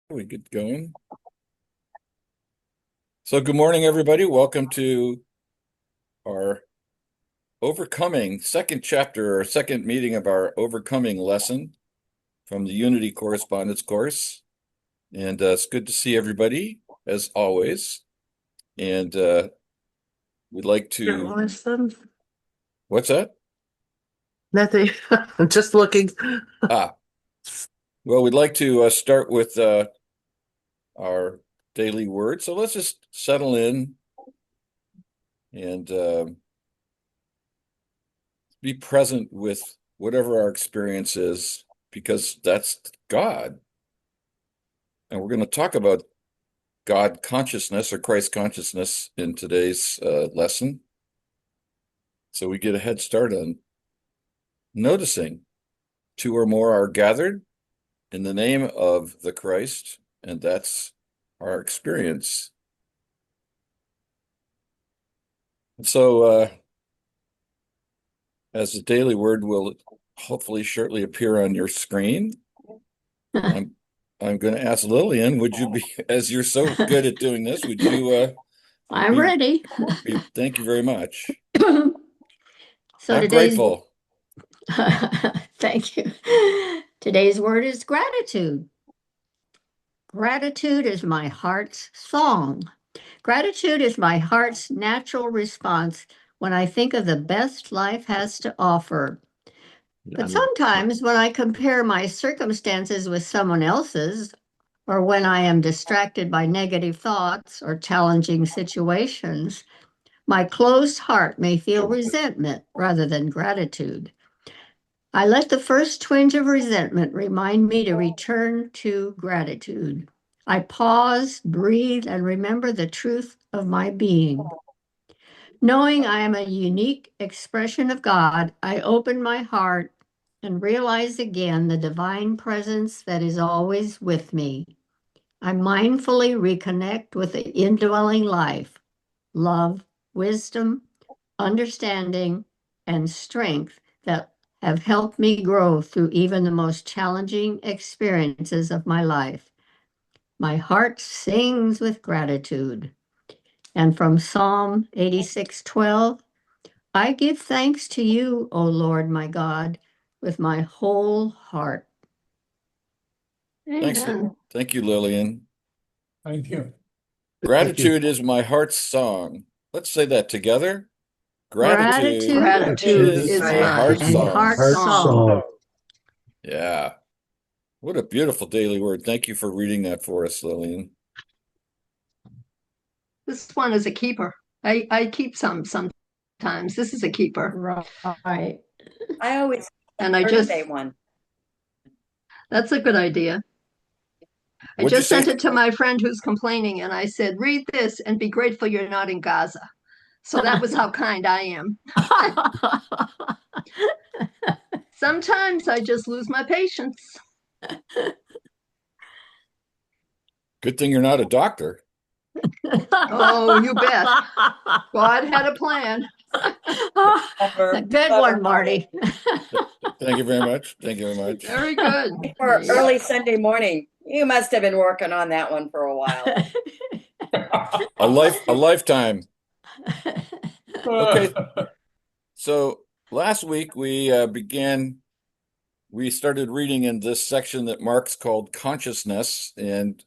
We get going. So, good morning, everybody. Welcome to our overcoming second chapter or second meeting of our overcoming lesson from the Unity Correspondence course. And it's good to see everybody as always. And we'd like to, Listen, what's that? nothing. I'm just looking. Ah, well, we'd like to start with our daily word. So let's just settle in and be present with whatever our experience is, because that's God. And we're going to talk about God consciousness or Christ consciousness in today's lesson. So we get a head start on noticing two or more are gathered in the name of the Christ, and that's our experience. So, as the daily word will hopefully shortly appear on your screen, I'm I'm going to ask Lillian, would you be, as you're so good at doing this, would you I'm be, ready. thank you very much. So I'm today's, grateful. thank you. Today's word is gratitude. Gratitude is my heart's song. Gratitude is my heart's natural response when I think of the best life has to offer. But sometimes when I compare my circumstances with someone else's, or when I am distracted by negative thoughts or challenging situations, my closed heart may feel resentment rather than gratitude. I let the first twinge of resentment remind me to return to gratitude. I pause, breathe, and remember the truth of my being. Knowing I am a unique expression of God, I open my heart and realize again the divine presence that is always with me. I mindfully reconnect with the indwelling life, love, wisdom, understanding, and strength that have helped me grow through even the most challenging experiences of my life. My heart sings with gratitude. And from Psalm 86:12, I give thanks to you, O Lord my God, with my whole heart. Thanks. Amen. Thank you, Lillian. Thank you. Thank you. Gratitude is my heart's song. Let's say that together. Gratitude Gratitude Gratitude is is my is my heart my song. heart heart song. song. Yeah. What a beautiful daily word. Thank you for reading that for us, Lillian. This one is a keeper. I keep some sometimes. This is a keeper. Right. I always And I just, birthday one. that's a good idea. I What'd you just sent say? it to my friend who's complaining and I said, read this and be grateful you're not in Gaza. So that was how kind I am. Sometimes I just lose my patience. Good thing you're not a doctor. Oh, you bet. God had a plan. Clever, Good clever one, Marty. Marty. Thank you very much. Thank you very much. Very good. For Yep. early Sunday morning. You must have been working on that one for a while. A lifetime. Okay. So last week we started reading in this section that Mark's called consciousness, and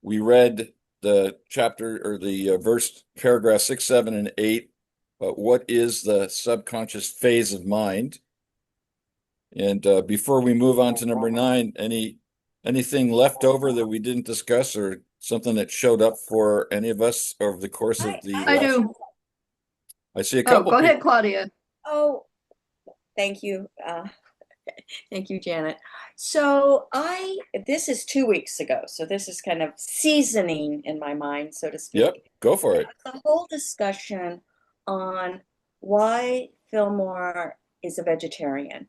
we read the chapter or the verse paragraph 6, 7, and 8. But what is the subconscious phase of mind? And before we move on to number 9, anything left over that we didn't discuss or something that showed up for any of us over the course of the I last? do. I see a Oh, couple go ahead, people. Claudia. Oh, thank you. Thank you, Janet. So this is 2 weeks ago. So this is kind of seasoning in my mind, so to Yep, speak. go for it. The whole discussion on why Fillmore is a vegetarian.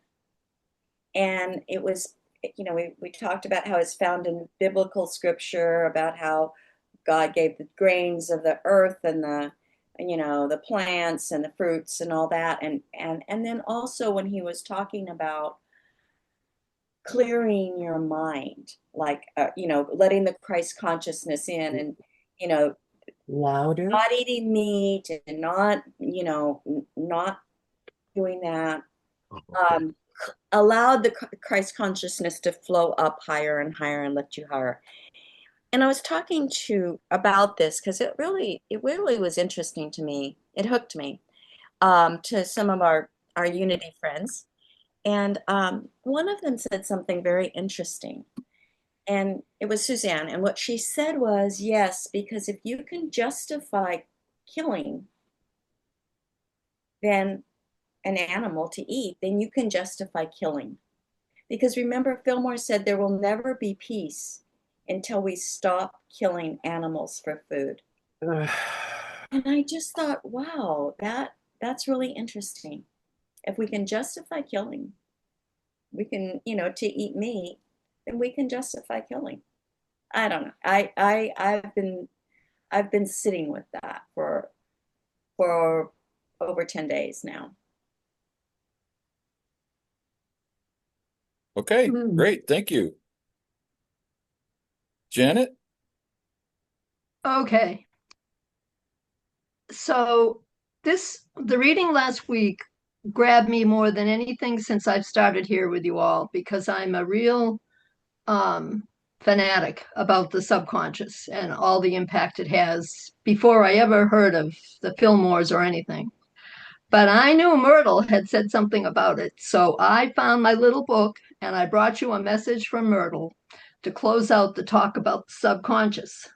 And it was, we talked about how it's found in biblical scripture, about how God gave the grains of the earth and the plants and the fruits and all that. And then also when he was talking about clearing your mind, like, letting the Christ consciousness in, and, Louder. not eating meat, and not, not doing that. Allowed the Christ consciousness to flow up higher and higher and lift you higher. And I was talking about this because it really was interesting to me. It hooked me, to some of our Unity friends. And one of them said something very interesting. And it was Suzanne. And what she said was, yes, because if you can justify killing then an animal to eat, then you can justify killing. Because remember, Fillmore said there will never be peace until we stop killing animals for food. And I just thought, wow, that's really interesting. If we can justify killing, we can, to eat meat, then we can justify killing. I don't know. I've been sitting with that for over 10 days now. Okay, great. Thank you. Janet? Okay. So the reading last week grabbed me more than anything since I've started here with you all, because I'm a real fanatic about the subconscious and all the impact it has before I ever heard of the Fillmores or anything. But I knew Myrtle had said something about it. So I found my little book and I brought you a message from Myrtle to close out the talk about the subconscious.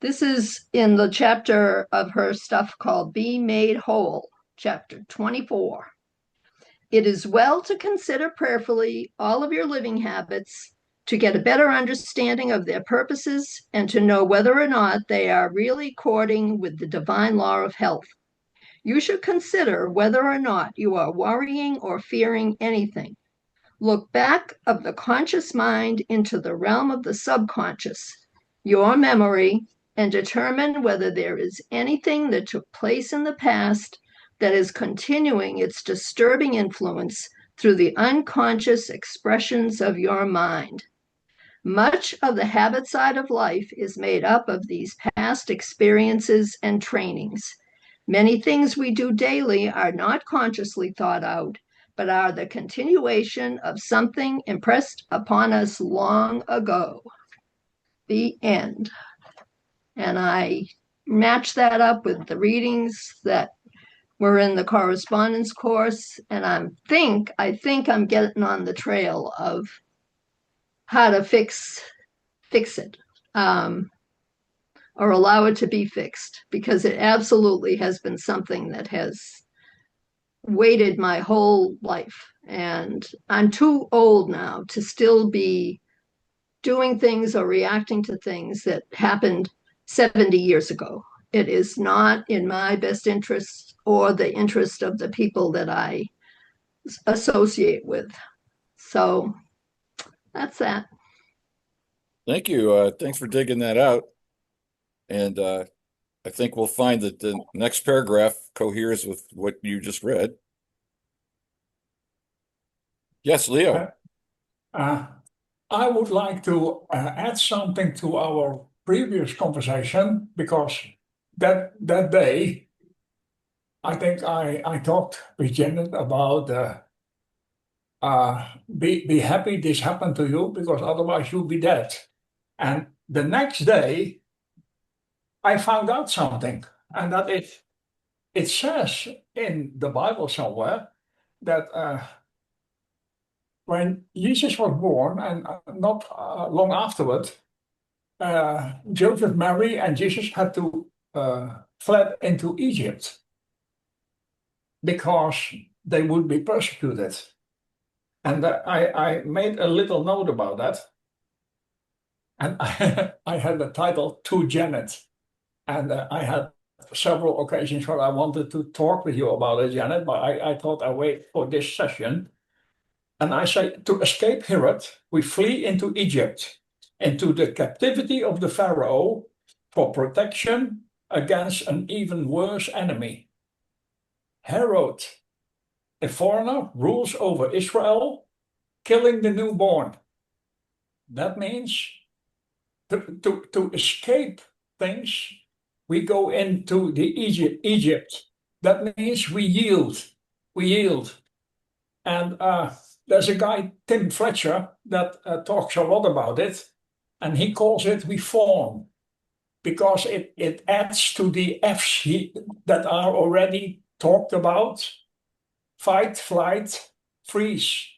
This is in the chapter of her stuff called Be Made Whole, chapter 24. It is well to consider prayerfully all of your living habits to get a better understanding of their purposes and to know whether or not they are really according with the divine law of health. You should consider whether or not you are worrying or fearing anything. Look back of the conscious mind into the realm of the subconscious, your memory, and determine whether there is anything that took place in the past that is continuing its disturbing influence through the unconscious expressions of your mind. Much of the habit side of life is made up of these past experiences and trainings. Many things we do daily are not consciously thought out, but are the continuation of something impressed upon us long ago. The end. And I matched that up with the readings that were in the correspondence course, and I think I'm getting on the trail of how to fix it, or allow it to be fixed, because it absolutely has been something that has weighted my whole life. And I'm too old now to still be doing things or reacting to things that happened 70 years ago. It is not in my best interest or the interest of the people that I associate with. So that's that. Thank you. Thanks for digging that out. And I think we'll find that the next paragraph coheres with what you just read. Yes, Leo. I would like to add something to our previous conversation, because that day, I think I talked with Janet about be happy this happened to you, because otherwise you'll be dead. And the next day, I found out something, and that it says in the Bible somewhere that when Jesus was born, and not long afterward, Joseph, Mary, and Jesus had to fled into Egypt because they would be persecuted. And I made a little note about that. And I had the title To Janet. And I had several occasions where I wanted to talk with you about it, Janet, but I thought I'd wait for this session. And I say, to escape Herod, we flee into Egypt, into the captivity of the Pharaoh, for protection against an even worse enemy. Herod, a foreigner, rules over Israel, killing the newborn. That means to escape things, we go into the Egypt. That means we yield. We yield. And there's a guy, Tim Fletcher, that talks a lot about it, and he calls it reform because it adds to the F's that are already talked about: fight, flight, freeze.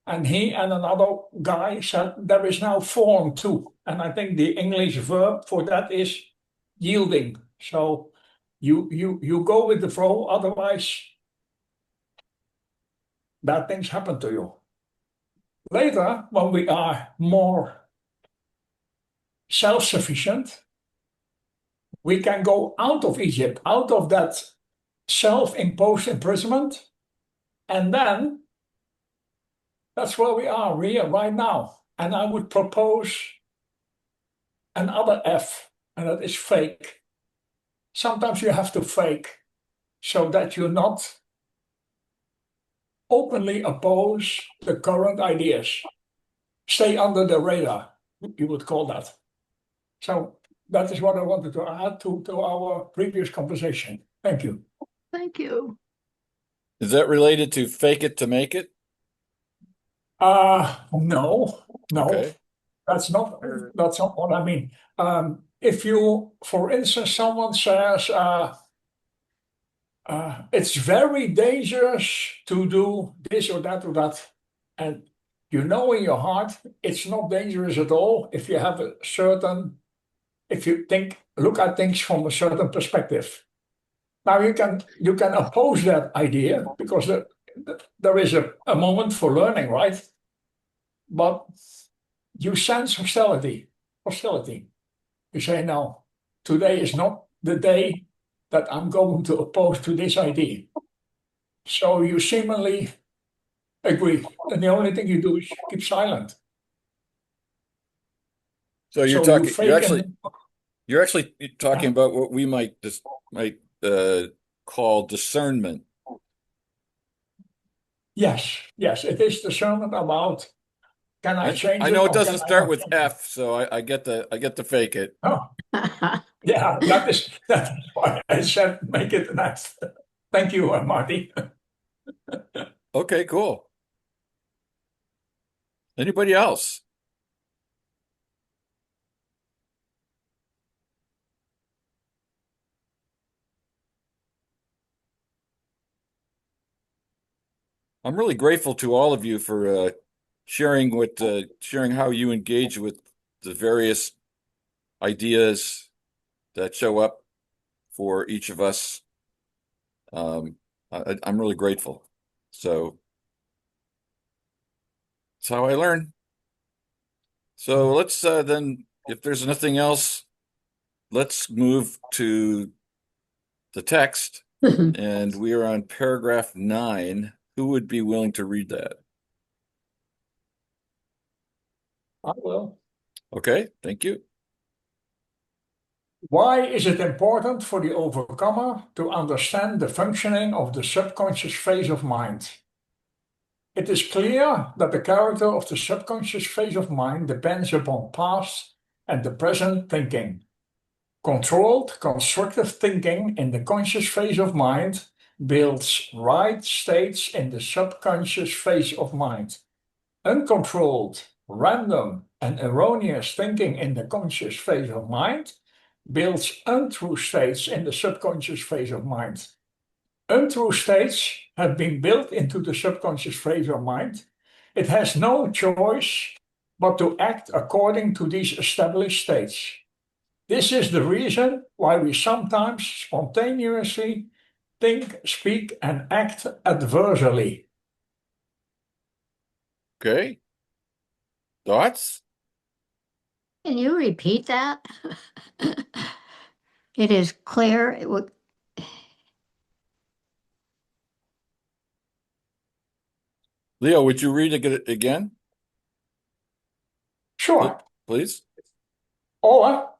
And he and another guy said there is now form too. And I think the English verb for that is yielding. So you go with the flow, otherwise bad things happen to you. Later, when we are more self-sufficient, we can go out of Egypt, out of that self-imposed imprisonment, and then that's where we are right now. And I would propose another F, and that is fake. Sometimes you have to fake so that you not openly oppose the current ideas. Stay under the radar, you would call that. So that is what I wanted to add to our previous conversation. Thank you. Thank you. Is that related to fake it to make it? No. Okay. That's not what I mean. If you, for instance, someone says it's very dangerous to do this or that, and you know in your heart it's not dangerous at all if you have if you look at things from a certain perspective. Now you can oppose that idea because there is a moment for learning, right? But you sense hostility. You say, no, today is not the day that I'm going to oppose to this idea. So you seemingly agree. And the only thing you do is keep silent. So you're So talking, you're actually talking about what we might call discernment. Yes, it is discernment about, can I change it? I know it or doesn't can I start not with change it? F, so I get to fake it. Oh, yeah, that is why I said make it an F. Thank you, Marty. Okay, cool. Anybody else? I'm really grateful to all of you for sharing how you engage with the various ideas that show up for each of us. I'm really grateful. So that's how I learn. So let's then, if there's nothing else, let's move to the text. And we are on paragraph 9. Who would be willing to read that? I will. Okay, thank you. Why is it important for the overcomer to understand the functioning of the subconscious phase of mind? It is clear that the character of the subconscious phase of mind depends upon past and the present thinking. Controlled, constructive thinking in the conscious phase of mind builds right states in the subconscious phase of mind. Uncontrolled, random, and erroneous thinking in the conscious phase of mind builds untrue states in the subconscious phase of mind. Untrue states have been built into the subconscious phase of mind. It has no choice but to act according to these established states. This is the reason why we sometimes spontaneously think, speak, and act adversely. Okay. Thoughts? Can you repeat that? It is clear. Leo, would you read it again? Sure. Please. Or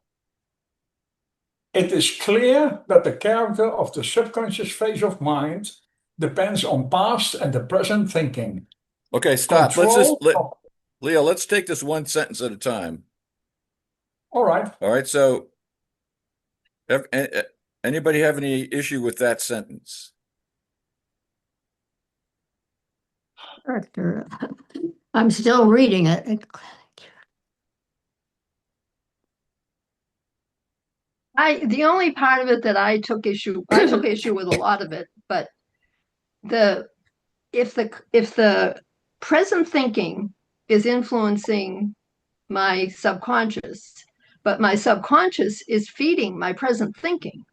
it is clear that the character of the subconscious phase of mind depends on past and the present thinking. Okay, stop. Let's just control. let Leo, let's take this one sentence at a time. All right. All right, so anybody have any issue with that sentence? Character. I'm still reading it. The only part of it that I took issue with a lot of it, but the if the present thinking is influencing my subconscious, but my subconscious is feeding my present thinking,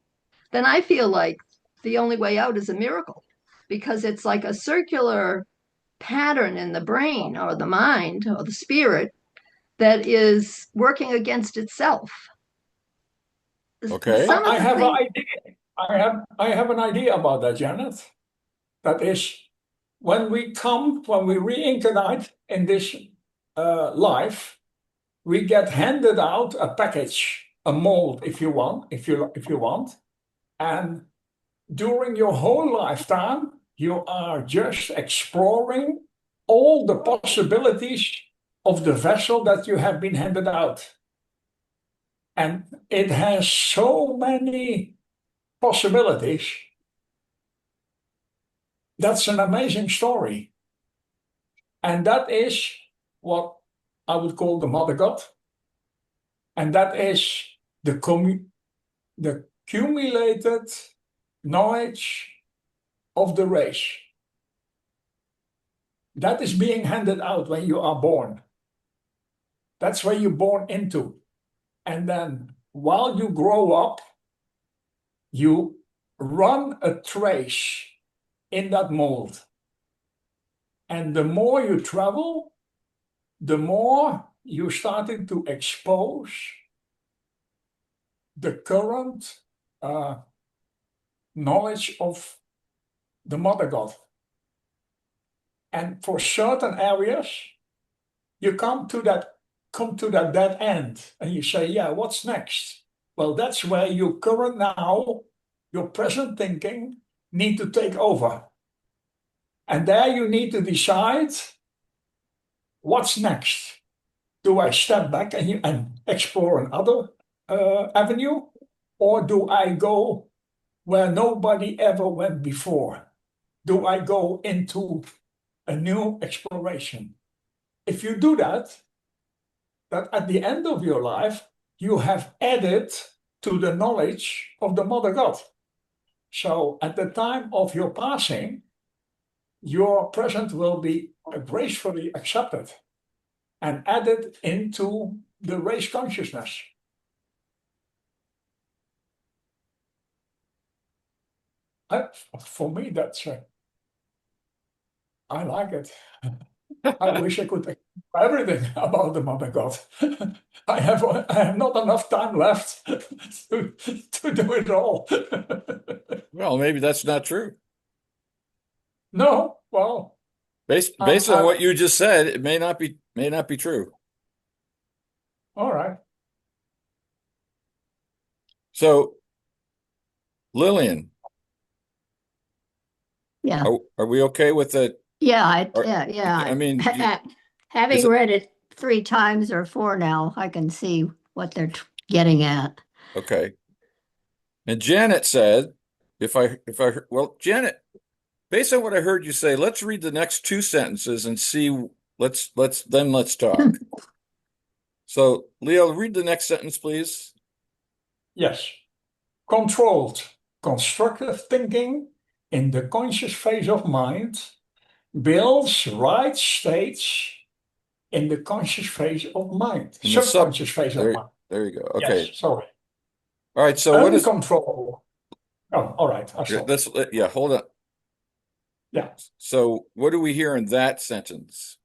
then I feel like the only way out is a miracle, because it's like a circular pattern in the brain or the mind or the spirit that is working against itself. Okay. Some of I the have an things, idea. I have an idea about that, Janet. That is, when we reincarnate in this life, we get handed out a package, a mold, if you want, and during your whole lifetime, you are just exploring all the possibilities of the vessel that you have been handed out. And it has so many possibilities. That's an amazing story. And that is what I would call the Mother God. And that is the cumulated knowledge of the race. That is being handed out when you are born. That's where you're born into. And then while you grow up, you run a trace in that mold. And the more you travel, the more you're starting to expose the current knowledge of the Mother God. And for certain areas, you come to that dead end, and you say, "Yeah, what's next?" Well, that's where your current now, your present thinking, need to take over, and there you need to decide what's next. Do I step back and explore another avenue, or do I go where nobody ever went before? Do I go into a new exploration? If you do that at the end of your life, you have added to the knowledge of the Mother God. So at the time of your passing, your present will be gracefully accepted and added into the race consciousness. For me, that's I like it. I wish I could explain everything about the Mother God. I have not enough time left to do it all. Well, maybe that's not true. No, well, Based on what you just said, it may not be true. all right. So, Lillian, Yeah. are we okay with it? Yeah. I mean, is Having it read it 3 times or 4 now, I can see what they're getting at. okay? And Janet said, well, Janet, based on what I heard you say, let's read the next 2 sentences and see. Let's talk. So, Leo, read the next sentence, please. Yes. Controlled, constructive thinking in the conscious phase of mind builds right states in the conscious phase of mind, In the subconscious phase of mind. there you go. Yes, Okay. sorry. All right. So what is Uncontrolled. Oh, all right. I stopped. yeah, hold on. Yeah. So what do we hear in that sentence?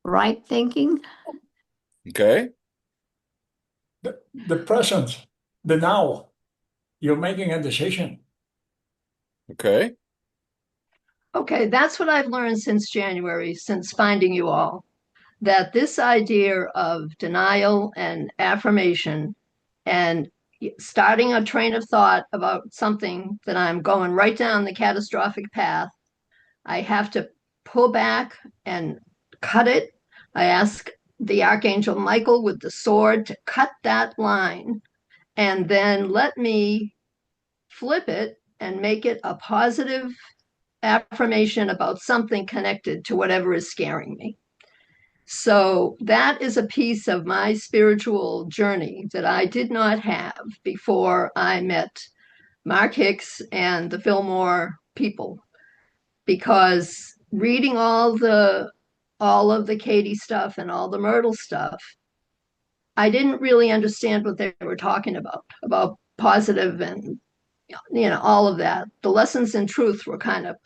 Right thinking? Okay. The present, the now. You're making a decision. Okay. okay, that's what I've learned since January, since finding you all, that this idea of denial and affirmation and starting a train of thought about something that I'm going right down the catastrophic path, I have to pull back and cut it. I ask the Archangel Michael with the sword to cut that line and then let me flip it and make it a positive affirmation about something connected to whatever is scaring me. So that is a piece of my spiritual journey that I did not have before I met Mark Hicks and the Fillmore people, because reading all of the Katie stuff and all the Myrtle stuff, I didn't really understand what they were talking about positive and all of that. The lessons in truth were kind of,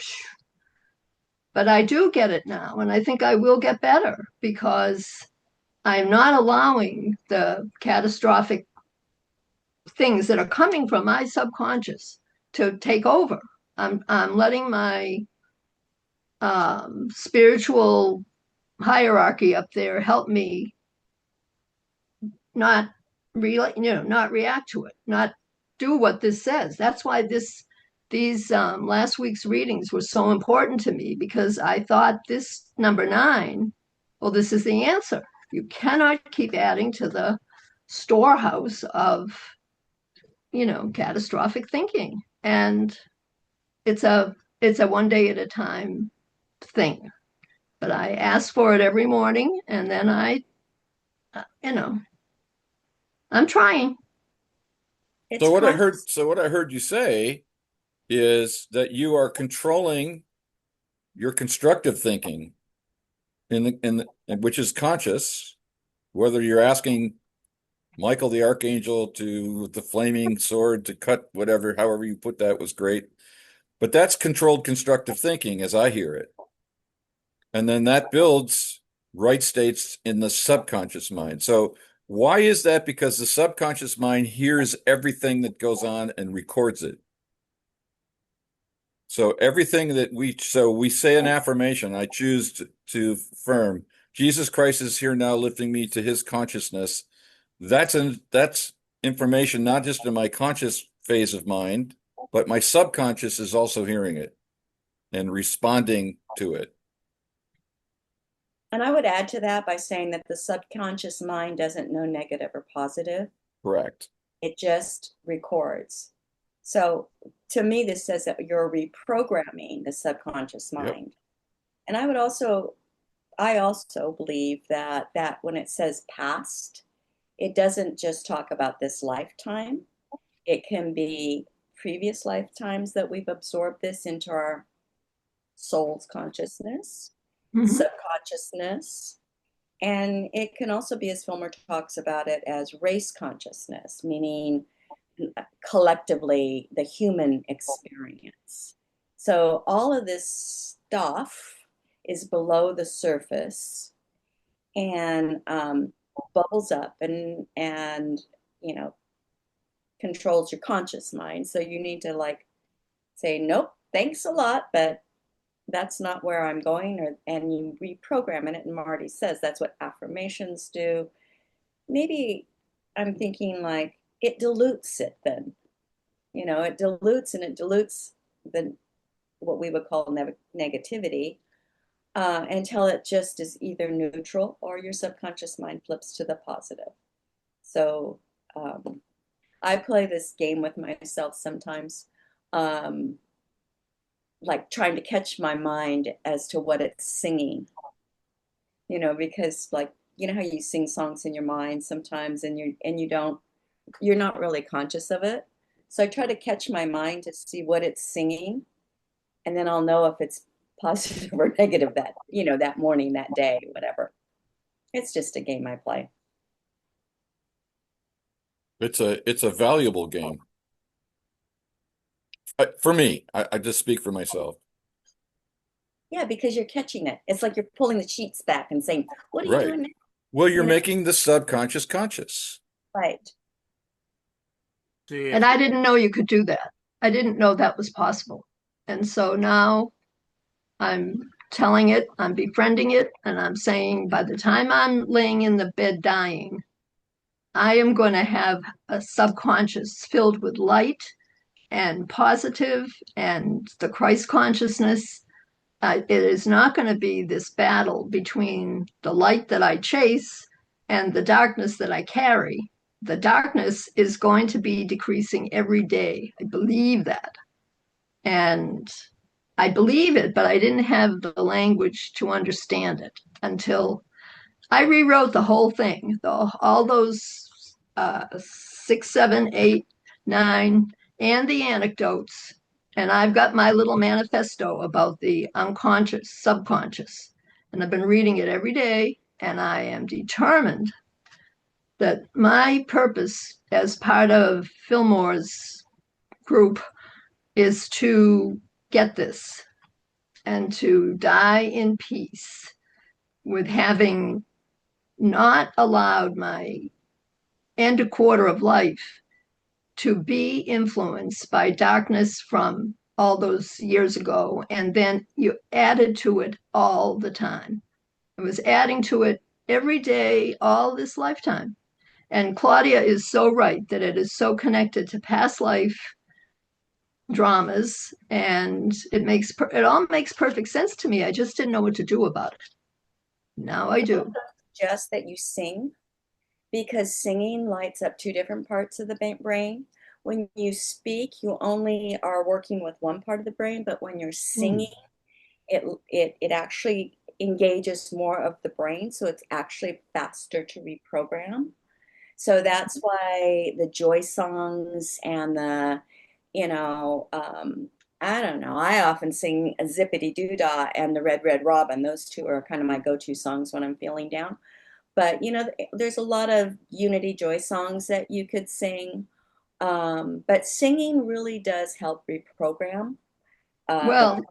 but I do get it now, and I think I will get better because I'm not allowing the catastrophic things that are coming from my subconscious to take over. I'm letting my spiritual hierarchy up there help me not not react to it, not do what this says. That's why these last week's readings were so important to me, because I thought this number 9, well, this is the answer. You cannot keep adding to the storehouse of catastrophic thinking, and it's a one day at a time thing. But I ask for it every morning, and then I'm trying. It's So what I constant. heard you say is that you are controlling your constructive thinking which is conscious, whether you're asking Michael the Archangel to the flaming sword to cut whatever, however you put that was great. But that's controlled constructive thinking as I hear it. And then that builds right states in the subconscious mind. So why is that? Because the subconscious mind hears everything that goes on and records it. So everything that we say an affirmation, I choose to affirm, Jesus Christ is here now, lifting me to his consciousness. That's information, not just in my conscious phase of mind, but my subconscious is also hearing it and responding to it. And I would add to that by saying that the subconscious mind doesn't know negative or positive. Correct. It just records. So to me, this says that you're reprogramming the subconscious mind. Yep. And I also believe that when it says past, it doesn't just talk about this lifetime. It can be previous lifetimes that we've absorbed this into our soul's consciousness, subconsciousness. And it can also be, as Fillmore talks about it, as race consciousness, meaning collectively the human experience. So all of this stuff is below the surface and bubbles up and controls your conscious mind. So you need to say, nope, thanks a lot, but that's not where I'm going, and you reprogram it. And Marty says that's what affirmations do. Maybe I'm thinking it dilutes it then. It dilutes what we would call negativity until it just is either neutral or your subconscious mind flips to the positive. So I play this game with myself sometimes, trying to catch my mind as to what it's singing, because how you sing songs in your mind sometimes and you're not really conscious of it. So I try to catch my mind to see what it's singing, and then I'll know if it's positive or negative that morning, that day, whatever. It's just a game I play. It's a valuable game. For me, I just speak for myself. Yeah, because you're catching it. It's like you're pulling the sheets back and saying, what are you doing now? Well, you're making the subconscious conscious. Right. And I didn't know you could do that. I didn't know that was possible. And so now I'm telling it, I'm befriending it, and I'm saying by the time I'm laying in the bed dying, I am going to have a subconscious filled with light and positive and the Christ consciousness it is not going to be this battle between the light that I chase and the darkness that I carry. The darkness is going to be decreasing every day. I believe that. And I believe it, but I didn't have the language to understand it until I rewrote the whole thing, all those 6, 7, 8, 9, and the anecdotes. And I've got my little manifesto about the unconscious, subconscious. And I've been reading it every day. And I am determined that my purpose as part of Fillmore's group is to get this and to die in peace with having not allowed my end a quarter of life to be influenced by darkness from all those years ago. And then you added to it all the time. I was adding to it every day, all this lifetime. And Claudia is so right that it is so connected to past life dramas, and it all makes perfect sense to me. I just didn't know what to do about it. Now I do. Just that you sing, because singing lights up two different parts of the brain. When you speak, you only are working with one part of the brain, but when you're singing, it actually engages more of the brain, so it's actually faster to reprogram. So that's why the joy songs and the, I don't know. I often sing a Zippity Doo Dah and the Red Red Robin. Those two are kind of my go-to songs when I'm feeling down. But there's a lot of unity joy songs that you could sing. But singing really does help reprogram. Well,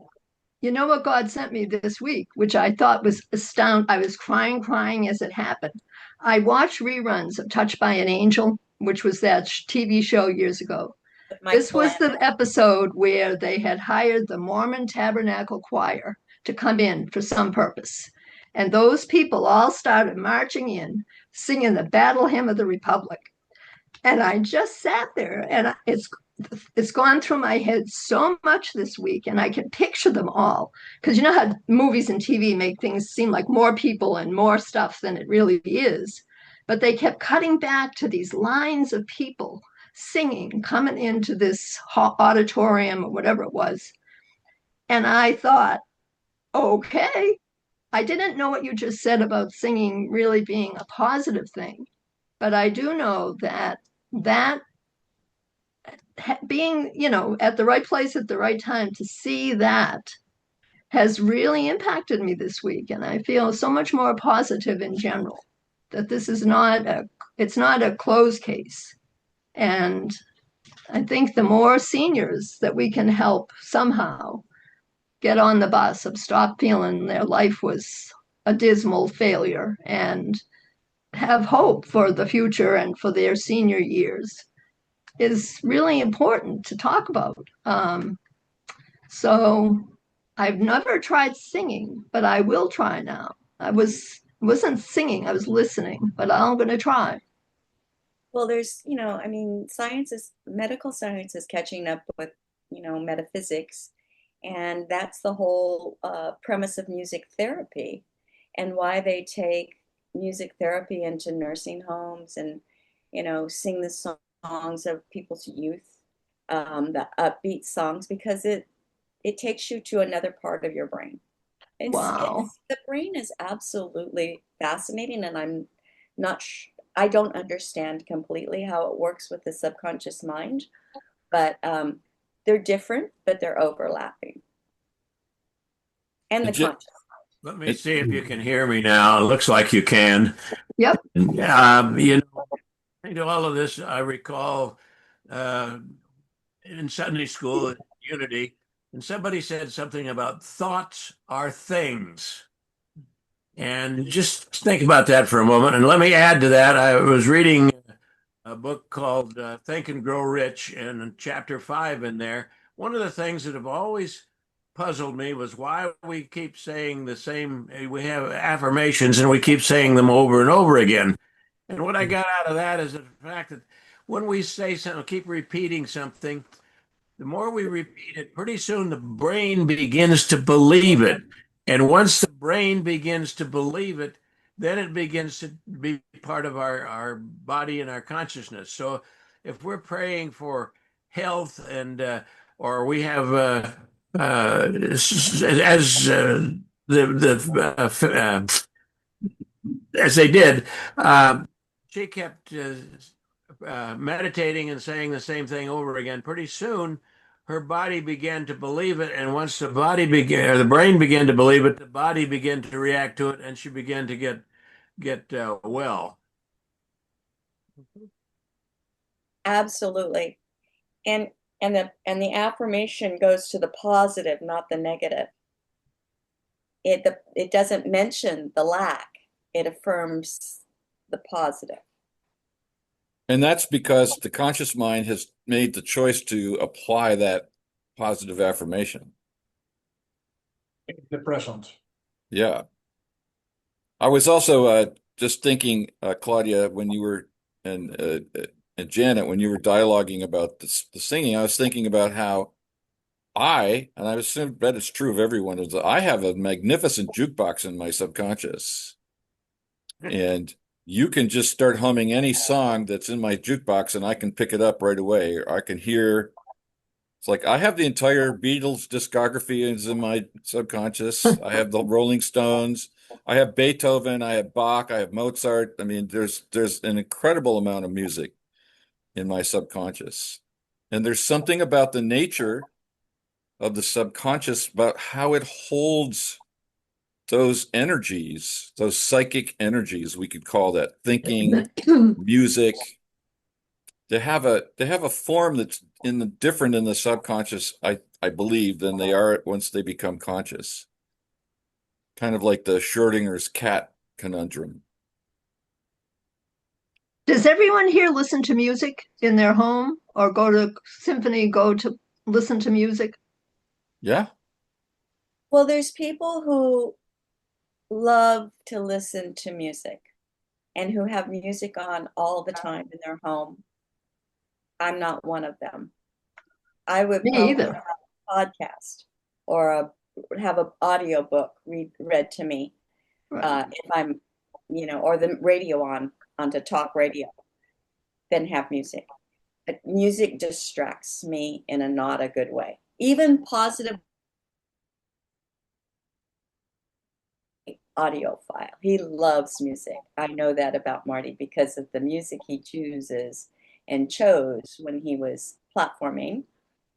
you know what God sent me this week, which I thought was astounding. I was crying as it happened. I watched reruns of Touched by an Angel, which was that TV show years ago. This was the episode where they had hired the Mormon Tabernacle Choir to come in for some purpose. And those people all started marching in, singing the Battle Hymn of the Republic. And I just sat there, and it's gone through my head so much this week, and I can picture them all. Because you know how movies and TV make things seem like more people and more stuff than it really is. But they kept cutting back to these lines of people singing, coming into this auditorium or whatever it was. And I thought, okay, I didn't know what you just said about singing really being a positive thing, but I do know that being, at the right place at the right time to see that has really impacted me this week. And I feel so much more positive in general, that this is it's not a closed case. And I think the more seniors that we can help somehow get on the bus of stop feeling their life was a dismal failure and have hope for the future and for their senior years is really important to talk about. So I've never tried singing, but I will try now. Wasn't singing, I was listening, but I'm going to try. Well, there's, medical science is catching up with, metaphysics. And that's the whole premise of music therapy, and why they take music therapy into nursing homes and, sing the songs of people's youth, the upbeat songs, because it takes you to another part of your brain. Wow. The brain is absolutely fascinating, and I don't understand completely how it works with the subconscious mind, but they're different, but they're overlapping. And the conscious. Let me see if you can hear me now. It looks like you can. Yep. Into all of this, I recall in Sunday school at Unity, and somebody said something about thoughts are things. And just think about that for a moment. And let me add to that. I was reading a book called Think and Grow Rich, and in chapter 5 in there, one of the things that have always puzzled me was why we keep saying the same. We have affirmations and we keep saying them over and over again. And what I got out of that is the fact that when we say something, keep repeating something, the more we repeat it, pretty soon the brain begins to believe it. And once the brain begins to believe it, then it begins to be part of our body and our consciousness. So if we're praying for health or we have as they did, she kept meditating and saying the same thing over again. Pretty soon, her body began to believe it, and once the brain began to believe it, the body began to react to it, and she began to get well. Absolutely. And the affirmation goes to the positive, not the negative. It doesn't mention the lack. It affirms the positive. And that's because the conscious mind has made the choice to apply that positive affirmation. In the present. Yeah. I was also just thinking, Claudia, when you were and Janet, when you were dialoguing about the singing, I was thinking about how and I bet it's true of everyone, is that I have a magnificent jukebox in my subconscious. And you can just start humming any song that's in my jukebox and I can pick it up right away. Or I can hear, it's like I have the entire Beatles discography is in my subconscious. I have the Rolling Stones, I have Beethoven, I have Bach, I have Mozart. I mean, there's an incredible amount of music in my subconscious. And there's something about the nature of the subconscious, about how it holds those energies, those psychic energies, we could call that, thinking, music. They have a form that's different in the subconscious, I believe, than they are once they become conscious. Kind of like the Schrodinger's cat conundrum. Does everyone here listen to music in their home or go to listen to music? Yeah. Well, there's people who love to listen to music and who have music on all the time in their home. I'm not one of them. I would Me probably either. have a podcast or have an audio book read to me Right. if I'm, or the radio onto talk radio, then have music. But music distracts me in a not a good way. Even positive audiophile. He loves music. I know that about Marty because of the music he chooses and chose when he was platforming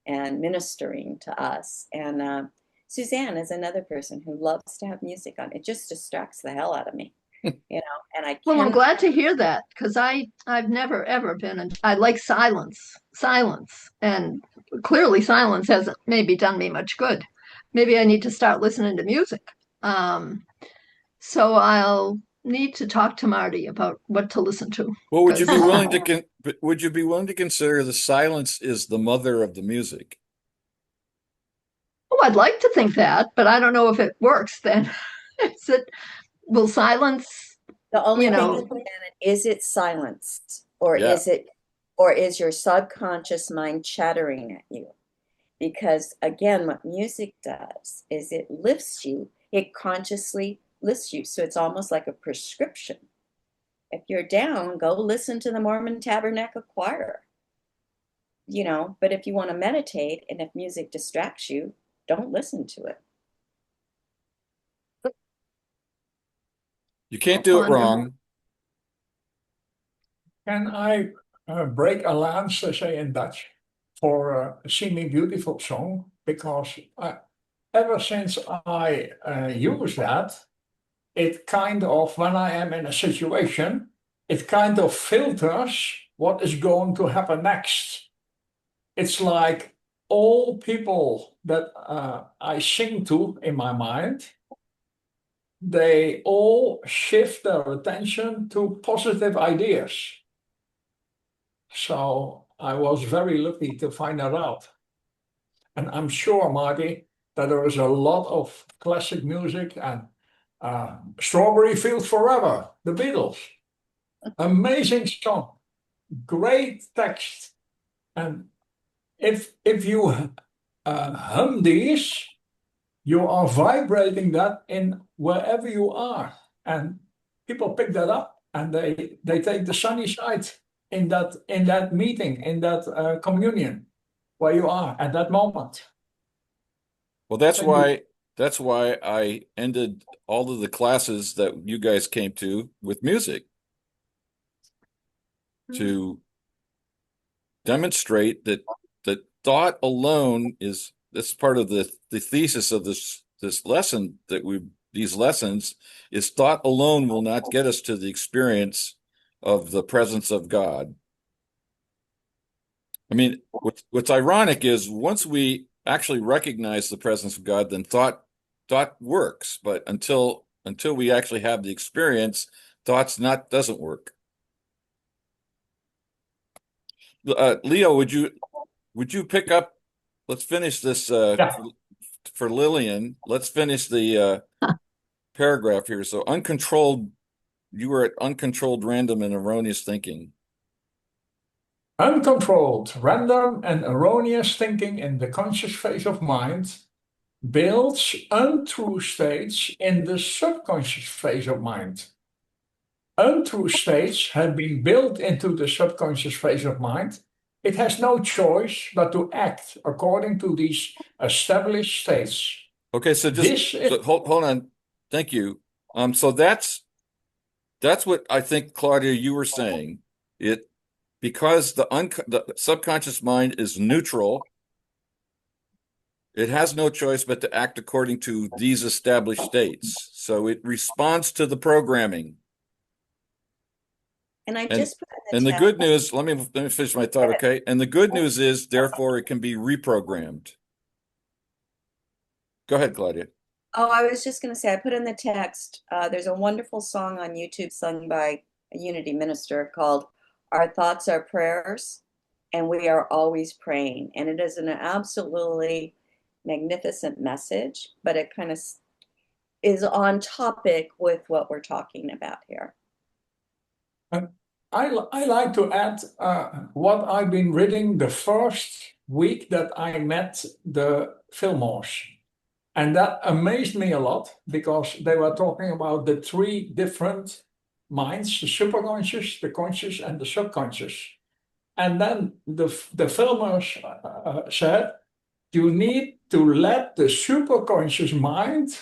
and ministering to us. And Suzanne is another person who loves to have music on. It just distracts the hell out of me, and I Well, I'm cannot. glad to hear that because I've never ever been. I like silence, and clearly silence hasn't maybe done me much good. Maybe I need to start listening to music. So I'll need to talk to Marty about what to listen to. Well, would you be willing Because- to would you be willing to consider the silence is the mother of the music? Oh, I'd like to think that, but I don't know if it works. Then will silence? The only You thing know. is, Janet, is it silenced or Yeah. is your subconscious mind chattering at you? Because again, what music does is it lifts you, it consciously lifts you. So it's almost like a prescription. If you're down, go listen to the Mormon Tabernacle Choir. But if you want to meditate and if music distracts you, don't listen to it. You can't do it Ponder. wrong. Can I break a lance, say in Dutch, for Singing Beautiful song? Because ever since I use that, it kind of, when I am in a situation, it kind of filters what is going to happen next. It's like all people that I sing to in my mind, they all shift their attention to positive ideas. So I was very lucky to find that out. And I'm sure, Marty, that there is a lot of classic music and Strawberry Fields Forever, the Beatles. Amazing song, great text. And if you hum these, you are vibrating that in wherever you are, and people pick that up and they take the sunny side in that meeting, in that communion where you are at that moment. Well, that's Thank you. why I ended all of the classes that you guys came to with music to demonstrate that thought alone is that's part of the thesis of this lesson these lessons is thought alone will not get us to the experience of the presence of God. I mean, what's ironic is once we actually recognize the presence of God, then thought works. But until we actually have the experience, doesn't work. Leo, would you pick up? Let's finish this Yeah. for Lillian. Let's finish the paragraph here. So you were at uncontrolled, random, and erroneous thinking. Uncontrolled, random, and erroneous thinking in the conscious phase of mind builds untrue states in the subconscious phase of mind. Untrue states have been built into the subconscious phase of mind. It has no choice but to act according to these established states. Okay, so hold on. Thank you. So that's what I think, Claudia, you were saying. Because the subconscious mind is neutral, it has no choice but to act according to these established states. So it responds to the programming. And I And, just put in the chat. good news, let me finish my thought, okay? And the good news is, therefore, it can be reprogrammed. Go ahead, Claudia. Oh, I was just going to say, I put in the text, there's a wonderful song on YouTube sung by a Unity minister called Our Thoughts Are Prayers, and We Are Always Praying. And it is an absolutely magnificent message, but it kind of is on topic with what we're talking about here. I like to add what I've been reading the first week that I met the Fillmores. And that amazed me a lot because they were talking about the three different minds, the superconscious, the conscious, and the subconscious. And then the Fillmores said, you need to let the superconscious mind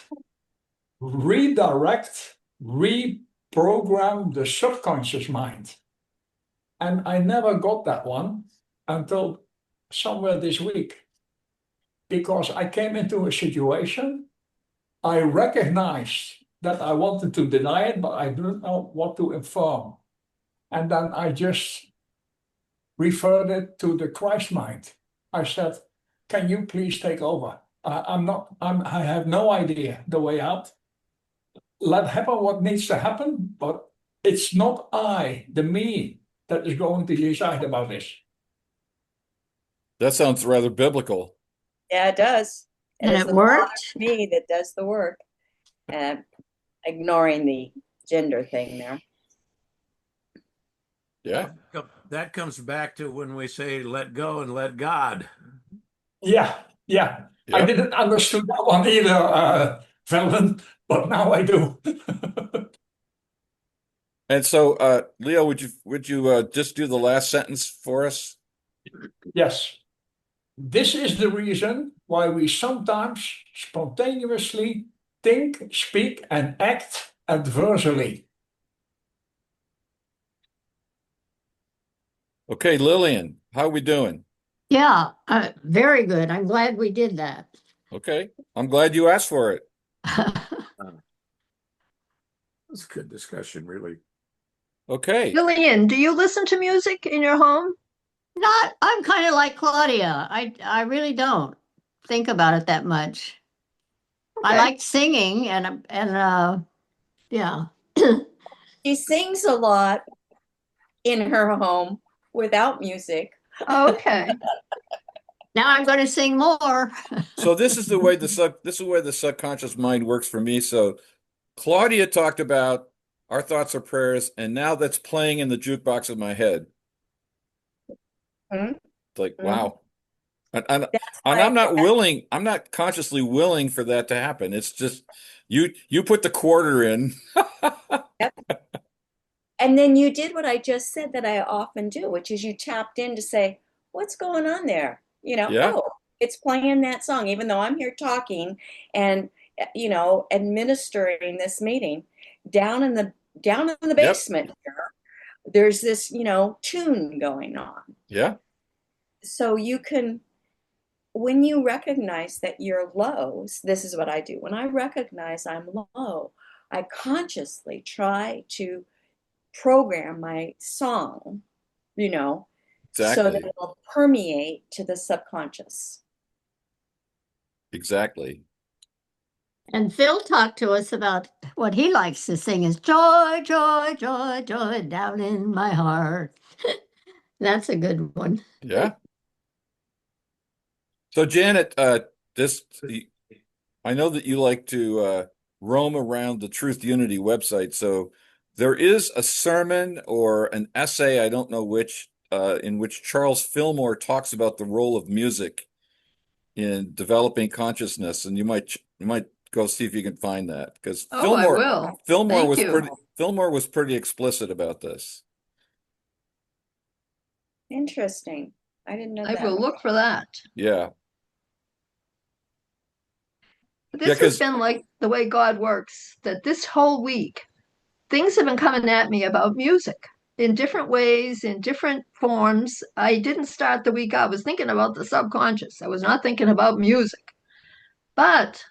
redirect, reprogram the subconscious mind. And I never got that one until somewhere this week, because I came into a situation, I recognized that I wanted to deny it, but I didn't know what to inform. And then I just referred it to the Christ mind. I said, can you please take over? I have no idea the way out. Let happen what needs to happen, but it's not the me, that is going to decide about this. That sounds rather biblical. Yeah, it does. And is it the Father worked? in me that does the work, ignoring the gender thing there. Yeah. That comes back to when we say let go and let God. Yeah. Yep. I didn't understand that one either, Velden, but now I do. And so, Leo, would you just do the last sentence for us? Yes. This is the reason why we sometimes spontaneously think, speak, and act adversely. Okay, Lillian, how are we doing? Yeah, very good. I'm glad we did that. Okay, I'm glad you asked for it. It's a good discussion, really. Okay. Lillian, do you listen to music in your home? I'm kind of like Claudia. I really don't think about it that much. I Okay. like singing and yeah. She sings a lot in her home without music. Okay. Now I'm going to sing more. So this is the way the subconscious mind works for me. So Claudia talked about our thoughts are prayers, and now that's playing in the jukebox of my head. Mhm. It's like, Mhm. wow. And That's I'm why. not willing, I'm not consciously willing for that to happen. It's just you put the quarter in. And then you did what I just said that I often do, which is you tapped in to say, what's going on there? Yeah, Oh, it's playing that song, even though I'm here talking and, administering this meeting down in the yep, basement here. There's this, tune going on. yeah, So you can, when you recognize that you're low, this is what I do. When I recognize I'm low, I consciously try to program my song, so that exactly, it'll permeate to the subconscious. exactly. And Phil talked to us about what he likes to sing is joy, joy, joy, joy down in my heart. That's a good one. Yeah. So Janet, this I know that you like to roam around the Truth Unity website. So there is a sermon or an essay, I don't know which, in which Charles Fillmore talks about the role of music in developing consciousness, and you might go see if you can find that because Oh, I will. Fillmore Thank was you. pretty explicit about this. Interesting. I didn't know I that. will look for that. Yeah, yeah, This has because been like the way God works, that this whole week, things have been coming at me about music in different ways, in different forms. I didn't start the week. I was thinking about the subconscious. I was not thinking about music. But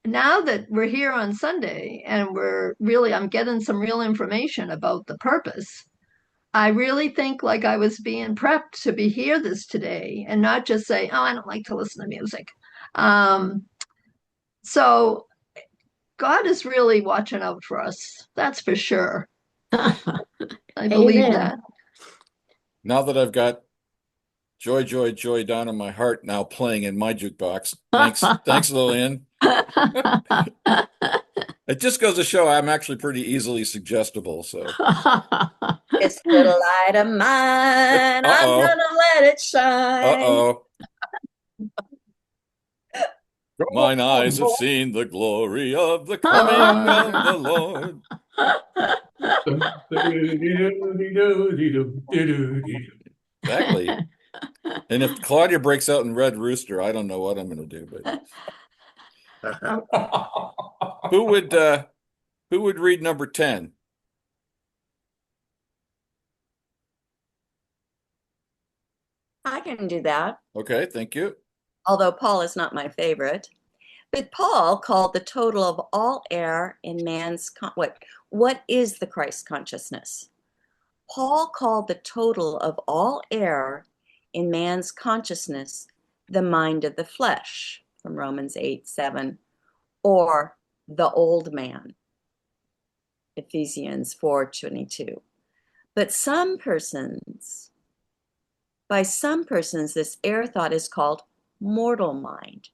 now that we're here on Sunday and I'm getting some real information about the purpose. I really think like I was being prepped to be here this today and not just say, oh, I don't like to listen to music. Um, so God is really watching out for us. That's for sure. I believe Amen. that. now that I've got Joy, Joy, Joy down in my heart now playing in my jukebox. Thanks, Lillian. It just goes to show I'm actually pretty easily suggestible. So, This little light of mine, I'm uh-oh, gonna let it shine. uh-oh. Mine eyes have seen the glory of the coming of the Lord. Exactly. And if Claudia breaks out in Red Rooster, I don't know what I'm going to do. But who would read number 10? I can do that, Okay, thank you. although Paul is not my favorite. But Paul called the total of all error in man's what is the Christ consciousness? Paul called the total of all error in man's consciousness the mind of the flesh, from Romans 8:7, or the old man, Ephesians 4:22. But by some persons, this error thought is called mortal mind.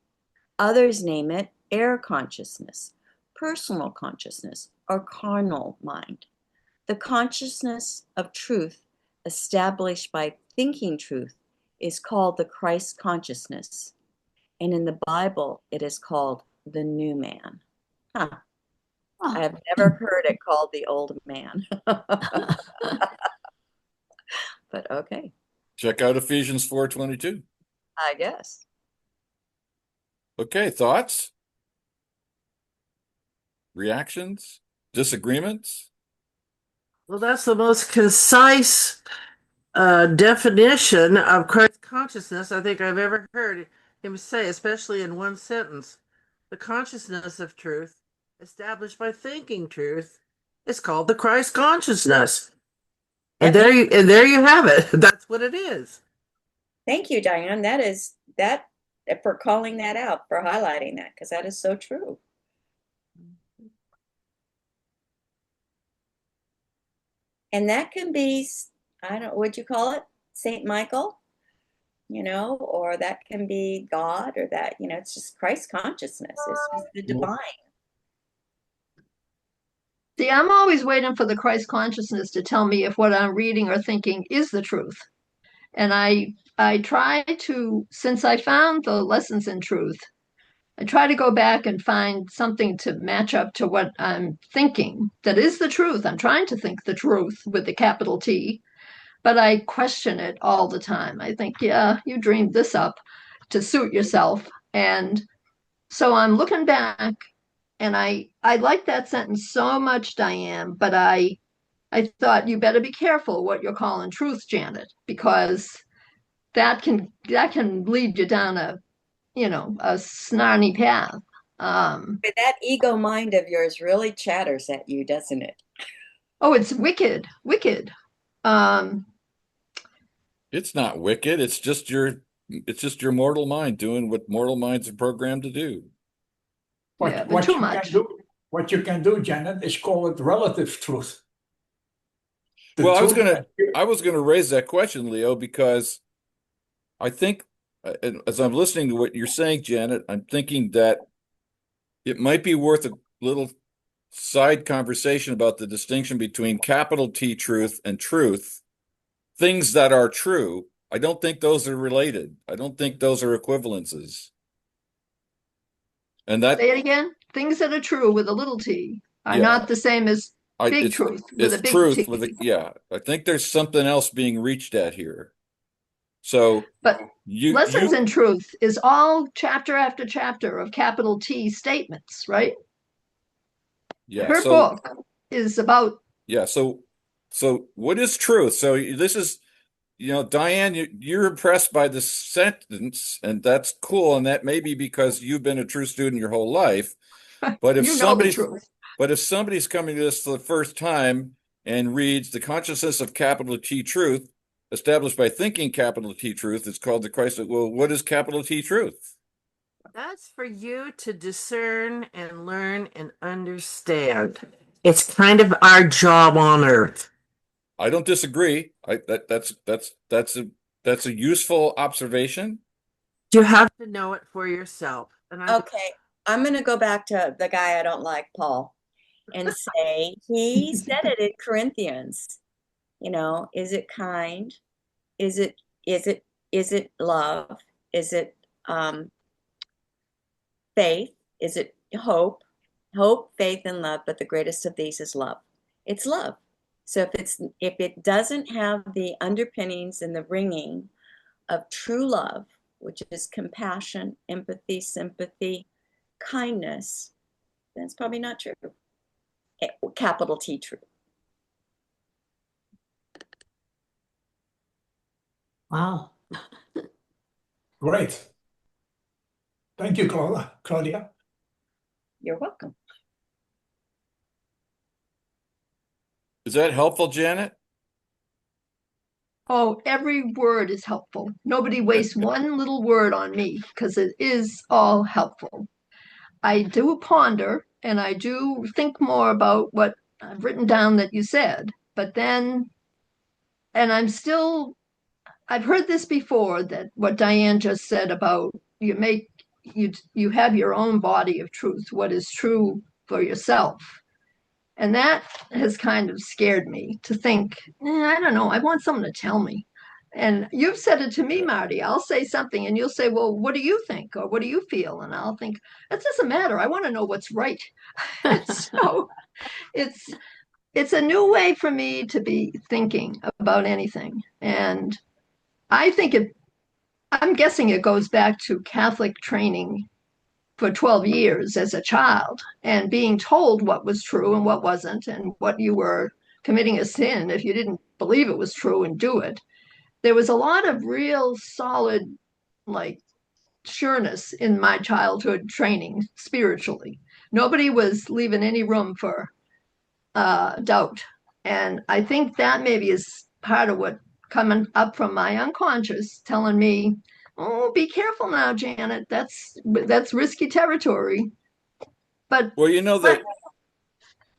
Others name it air consciousness, personal consciousness, or carnal mind. The consciousness of truth established by thinking truth is called the Christ consciousness. And in the Bible, it is called the new man. Huh. I have never heard it called the old man. But okay, Check out Ephesians 4:22. I guess. Okay, thoughts? Reactions? Disagreements? Well, that's the most concise definition of Christ consciousness I think I've ever heard him say, especially in one sentence. The consciousness of truth, established by thinking truth, is called the Christ consciousness. And there you have it. That's what it is. Thank you, Diane. That for calling that out, for highlighting that, because that is so true. And that can be, I don't, what'd you call it? Saint Michael, or that can be God, or that, it's just Christ consciousness. It's just the divine. See, I'm always waiting for the Christ consciousness to tell me if what I'm reading or thinking is the truth. And I try to, since I found the lessons in truth, I try to go back and find something to match up to what I'm thinking that is the truth. I'm trying to think the truth with the capital T, but I question it all the time. I think, yeah, you dreamed this up to suit yourself. And so I'm looking back, and I like that sentence so much, Diane, but I thought you better be careful what you're calling truth, Janet, because that can lead you down a snarny path. But that ego mind of yours really chatters at you, doesn't it? Oh, it's wicked, wicked. Um, It's not wicked. It's just your mortal mind doing what mortal minds are programmed to do. yeah, but What too you much. can do, what you can do, Janet, is call it relative truth. The Well, truth that you- I was gonna raise that question, Leo, because I think, as I'm listening to what you're saying, Janet, I'm thinking that it might be worth a little side conversation about the distinction between capital T truth and truth, things that are true. I don't think those are related. I don't think those are equivalences. And that, Say it again. Things that are true with a little t are yeah, not the same as big truth with it's a big truth T. with a, yeah. I think there's something else being reached at here. So But lessons you, in truth is all chapter after chapter of capital T statements, right? yeah. Her book is about, Yeah. So what is truth? So this is, Diane, you're impressed by the sentence, and that's cool. And that may be because you've been a true student your whole life. But if you know the somebody's, truth. but if somebody's coming to this for the first time and reads the consciousness of capital T truth, established by thinking capital T truth, it's called the Christ. Well, what is capital T truth? That's for you to discern and learn and understand. It's kind of our job on earth. I don't disagree. That's a useful observation. You have to know it for yourself. And I Okay, I'm going to go back to the guy I don't like, Paul, and say he said it in Corinthians. Is it kind? Is it is it is it love? Is it faith? Is it hope? Hope, faith, and love, but the greatest of these is love. It's love. So if it doesn't have the underpinnings and the ringing of true love, which is compassion, empathy, sympathy, kindness, then it's probably not true. Capital T true. Wow. Great. Thank you, Claudia. You're welcome. Is that helpful, Janet? Oh, every word is helpful. Nobody wastes one little word on me because it is all helpful. I do ponder and I do think more about what I've written down that you said, but then, and I've heard this before, that what Diane just said about you have your own body of truth, what is true for yourself. And that has kind of scared me to think, I don't know, I want someone to tell me. And you've said it to me, Yeah. Marty. I'll say something and you'll say, well, what do you think? Or what do you feel? And I'll think, that doesn't matter. I want to know what's right. So it's it's a new way for me to be thinking about anything. And I think I'm guessing it goes back to Catholic training for 12 years as a child and being told what was true and what wasn't, and what you were committing a sin if you didn't believe it was true and do it. There was a lot of real solid, like, sureness in my childhood training spiritually. Nobody was leaving any room for doubt. And I think that maybe is part of what coming up from my unconscious telling me, oh, be careful now, Janet. That's risky territory. But Well,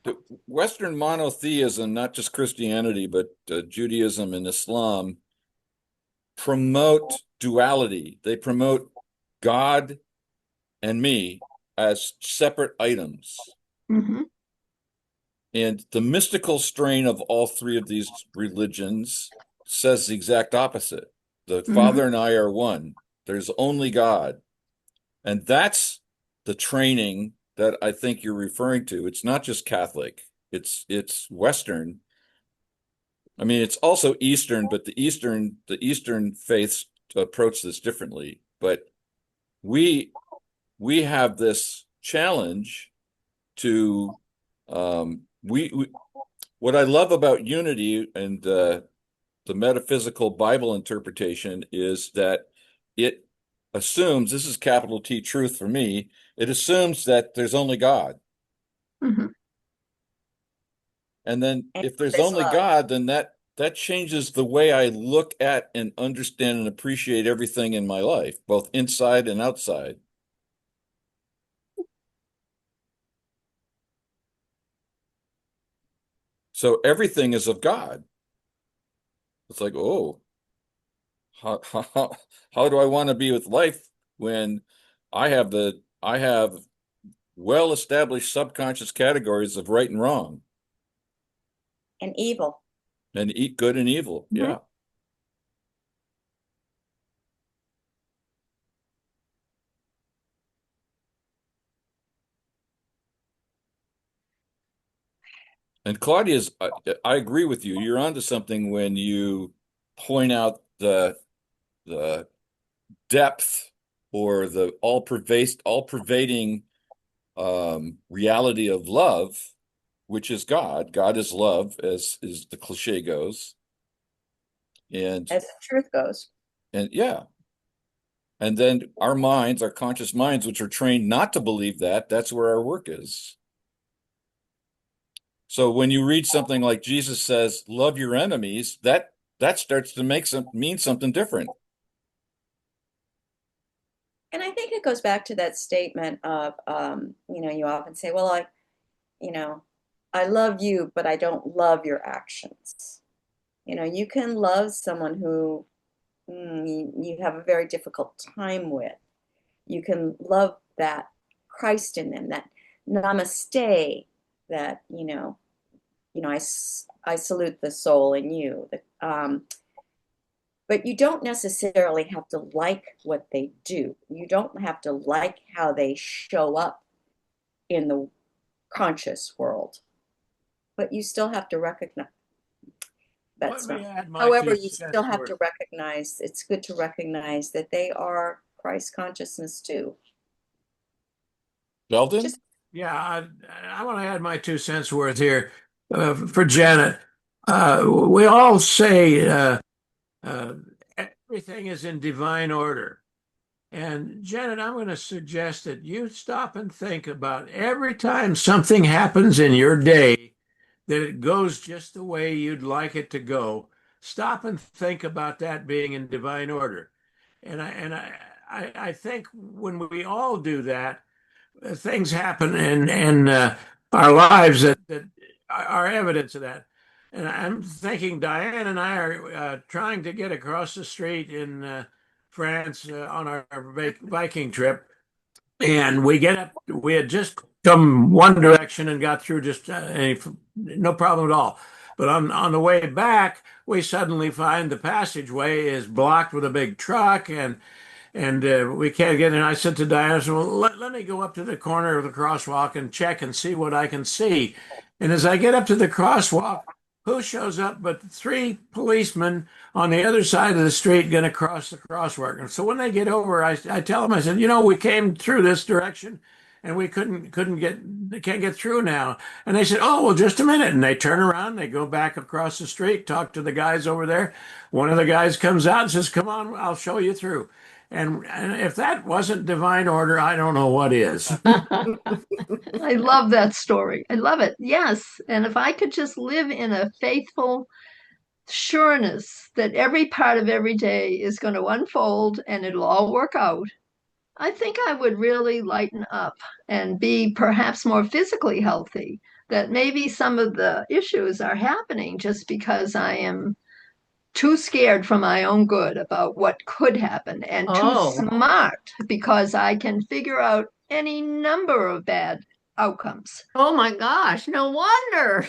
the Western monotheism, not just Christianity, but Judaism and Islam, promote duality. They promote God and me as separate items. mhm. And the mystical strain of all three of these religions says the exact opposite. The Mhm. Father and I are one. There's only God. And that's the training that I think you're referring to. It's not just Catholic. It's Western. I mean, it's also Eastern, but the Eastern faiths approach this differently. But we we have this challenge to we what I love about unity and the metaphysical Bible interpretation is that it assumes, this is capital T truth for me, it assumes that there's only God. Mhm. And then And if there's there's only love. God, then that changes the way I look at and understand and appreciate everything in my life, both inside and outside. So everything is of God. It's like, oh, how do I want to be with life when I have well-established subconscious categories of right and wrong And evil. and eat good and evil. Mhm. Yeah. And Claudia's, I agree with you. You're onto something when you point out the depth or the all pervading reality of love, which is God. God is love, as the cliche goes. And As the truth goes. yeah. And then our minds, our conscious minds, which are trained not to believe that, that's where our work is. So when you read something like Jesus says, love your enemies, that starts to mean something different. And I think it goes back to that statement of, you often say, well, you know, I love you, but I don't love your actions. You can love someone who you have a very difficult time with. You can love that Christ in them, that namaste, that, I salute the soul in you. But you don't necessarily have to like what they do. You don't have to like how they show up in the conscious world, but you still have to recognize Let that's me not. add my However, two you still cents have worth. to recognize, it's good to recognize that they are Christ consciousness too. Belden? Just Yeah, I want to add my 2 cents worth here for Janet. We all say uh, everything is in divine order. And Janet, I'm going to suggest that you stop and think about every time something happens in your day that it goes just the way you'd like it to go. Stop and think about that being in divine order. And I think when we all do that, things happen in our lives that are evidence of that. And I'm thinking Diane and I are trying to get across the street in France on our Viking trip. And we get up, we had just come one direction and got through just no problem at all. But on the way back, we suddenly find the passageway is blocked with a big truck and we can't get in. I said to Diana, I said, well, let me go up to the corner of the crosswalk and check and see what I can see. And as I get up to the crosswalk, who shows up but 3 policemen on the other side of the street going to cross the crosswalk. And so when they get over, I tell them, I said, we came through this direction and we can't get through now. And they said, oh, well, just a minute. And they turn around, they go back across the street, talk to the guys over there. One of the guys comes out and says, come on, I'll show you through. And if that wasn't divine order, I don't know what is. I love that story. I love it. Yes. And if I could just live in a faithful sureness that every part of every day is going to unfold and it'll all work out, I think I would really lighten up and be perhaps more physically healthy. That maybe some of the issues are happening just because I am too scared for my own good about what could happen and too Oh. smart because I can figure out any number of bad outcomes. Oh my gosh, no wonder.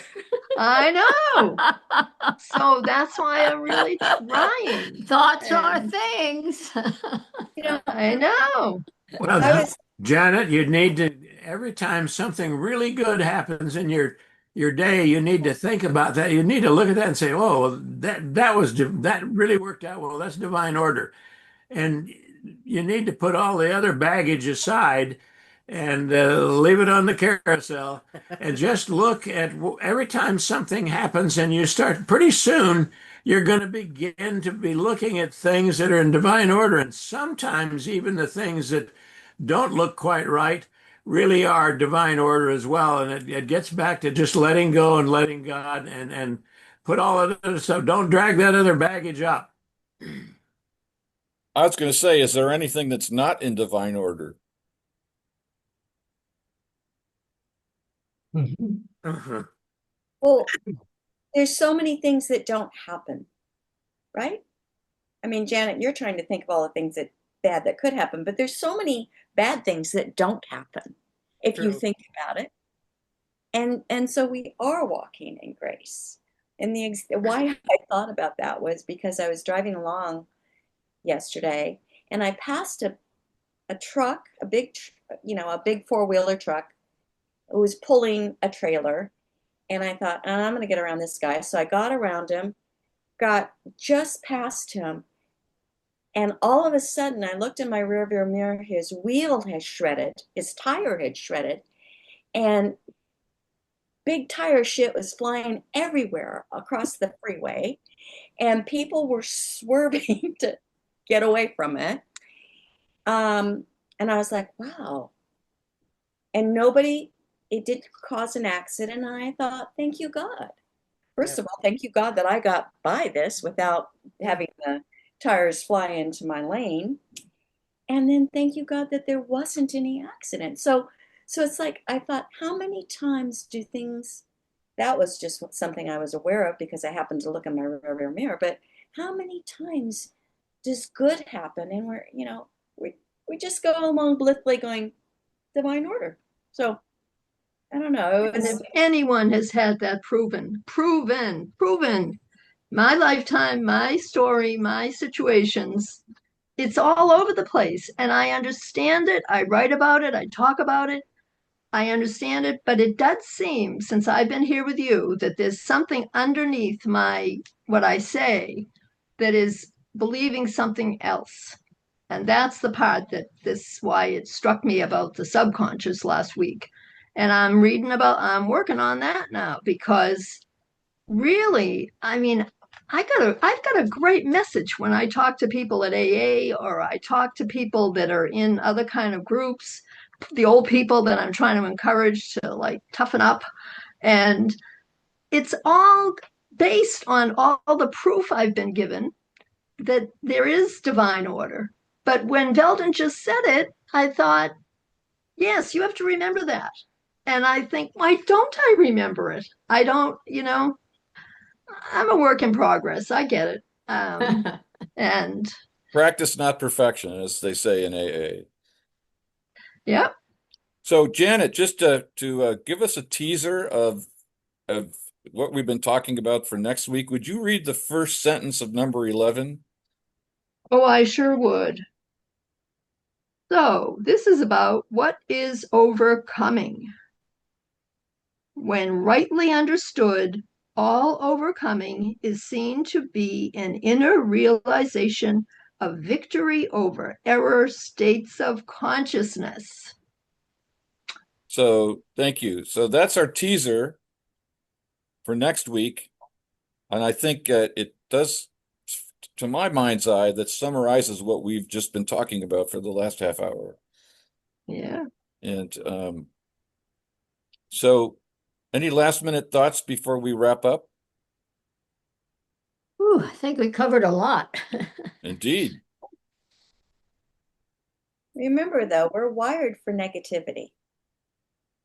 I know. So that's why I'm really trying. Thoughts are And things. You know, I know. Well, I was Janet, you need to every time something really good happens in your day, you need to think about that. You need to look at that and say, "Oh, well, that really worked out well. That's divine order." And you need to put all the other baggage aside and leave it on the carousel and just look at every time something happens and you start pretty soon you're going to begin to be looking at things that are in divine order, and sometimes even the things that don't look quite right really are divine order as well. And it gets back to just letting go and letting God and put all of that other stuff. Don't drag that other baggage up. I was going to say, is there anything that's not in divine order? Uh-huh. well, there's so many things that don't happen, right? I mean, Janet, you're trying to think of all the things that bad that could happen, but there's so many bad things that don't happen if you True. think about it. And so we are walking in grace. And why I thought about that was because I was driving along yesterday and I passed a truck, a big four-wheeler truck. It was pulling a trailer. And I thought, "Oh, I'm going to get around this guy." So I got around him, got just past him. And all of a sudden, I looked in my rearview mirror. His wheel has shredded, his tire had shredded, and big tire shit was flying everywhere across the freeway. And people were swerving to get away from it. And I was like, wow. And it didn't cause an accident. And I thought, thank you, God. First of all, thank you, God, that I got by this without having the tires fly into my lane. And then thank you, God, that there wasn't any accident. So it's like I thought, how many times do things that was just something I was aware of because I happened to look in my rearview mirror, but how many times does good happen and we just go along blithely going divine order. So I don't know. And if anyone has had that proven, my lifetime, my story, my situations, it's all over the place. And I understand it. I write about it. I talk about it. I understand it. But it does seem, since I've been here with you, that there's something underneath what I say that is believing something else. And that's the part why it struck me about the subconscious last week. And I'm working on that now because really, I mean, I've got a great message when I talk to people at AA or I talk to people that are in other kind of groups, the old people that I'm trying to encourage to like toughen up. And it's all based on all the proof I've been given that there is divine order. But when Veldon just said it, I thought, yes, you have to remember that. And I think, why don't I remember it? I don't, I'm a work in progress. I get it. And Practice, not perfection, as they say in AA. yeah. So, Janet, just to give us a teaser of what we've been talking about for next week, would you read the first sentence of number 11? Oh, I sure would. So this is about what is overcoming. When rightly understood, all overcoming is seen to be an inner realization of victory over error states of consciousness. So, thank you. So that's our teaser for next week. And I think it does, to my mind's eye, that summarizes what we've just been talking about for the last half hour. Yeah. And so any last minute thoughts before we wrap up? Ooh, I think we covered a lot. Indeed. Remember, though, we're wired for negativity.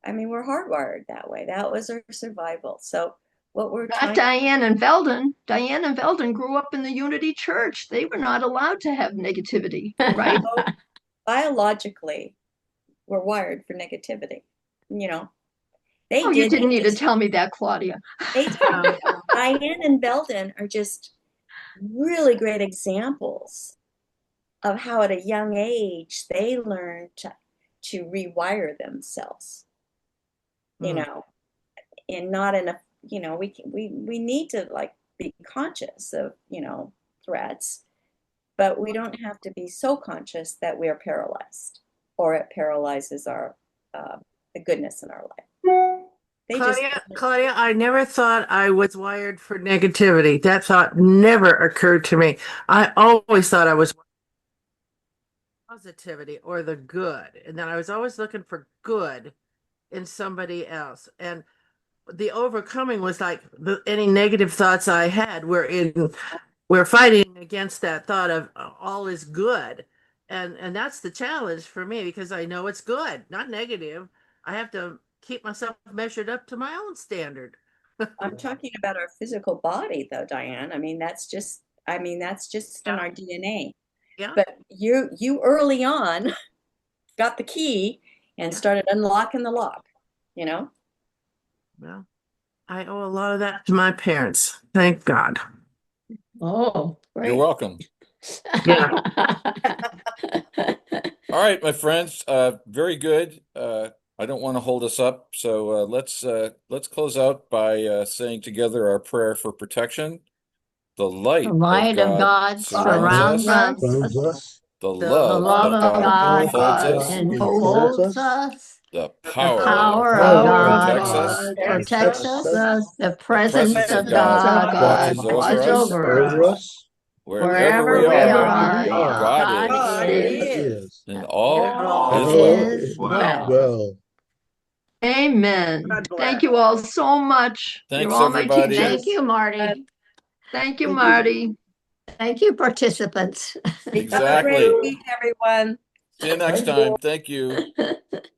I mean, we're hardwired that way. That was our survival. So what we're Not trying Diane and Veldon. Diane and Veldon grew up in the Unity Church. They were not allowed to have negativity, right? biologically, we're wired for negativity. They Oh, you did. didn't They need to just, tell me that, Claudia. they did. Diane and Belden are just really great examples of how at a young age they learn to rewire themselves, you know, and not in a, we need to like be conscious of, threats, but we don't have to be so conscious that we're paralyzed or it paralyzes our the goodness in our life. They just Claudia, I never thought I was wired for negativity. That thought never occurred to me. I always thought I was positivity or the good, and then I was always looking for good in somebody else. And the overcoming was like any negative thoughts I had we're fighting against that thought of all is good. And that's the challenge for me because I know it's good, not negative. I have to keep myself measured up to my own standard. I'm talking about our physical body though, Diane. That's just in Yeah. our DNA. Yeah. But you early on got the key and started unlocking the lock, you know? Well, I owe a lot of that to my parents. Thank God. Oh, You're great. welcome. Yeah. All right, my friends, very good. I don't want to hold us up, so let's close out by saying together our prayer for protection. The The light of light of God God surrounds surrounds us. us. us. The The The love love of of God God enfolds us. Enfolds enfolds us. us. The The power of power of God Power of God protects God us. protects us. The The presence presence of of God God watches watches over us. over over us. us. Wherever Wherever we we are, Wherever we are, are, God God God is, is, God is. is. and and all all is All well. is is well. well. Amen. God bless. Thank you all so much. You're Thanks, all my everybody. Thank teachers. you, Marty. Thank you, Thank you. Marty. Thank you, participants. Have a great Exactly. week, everyone. See you next Thank you. time. Thank you.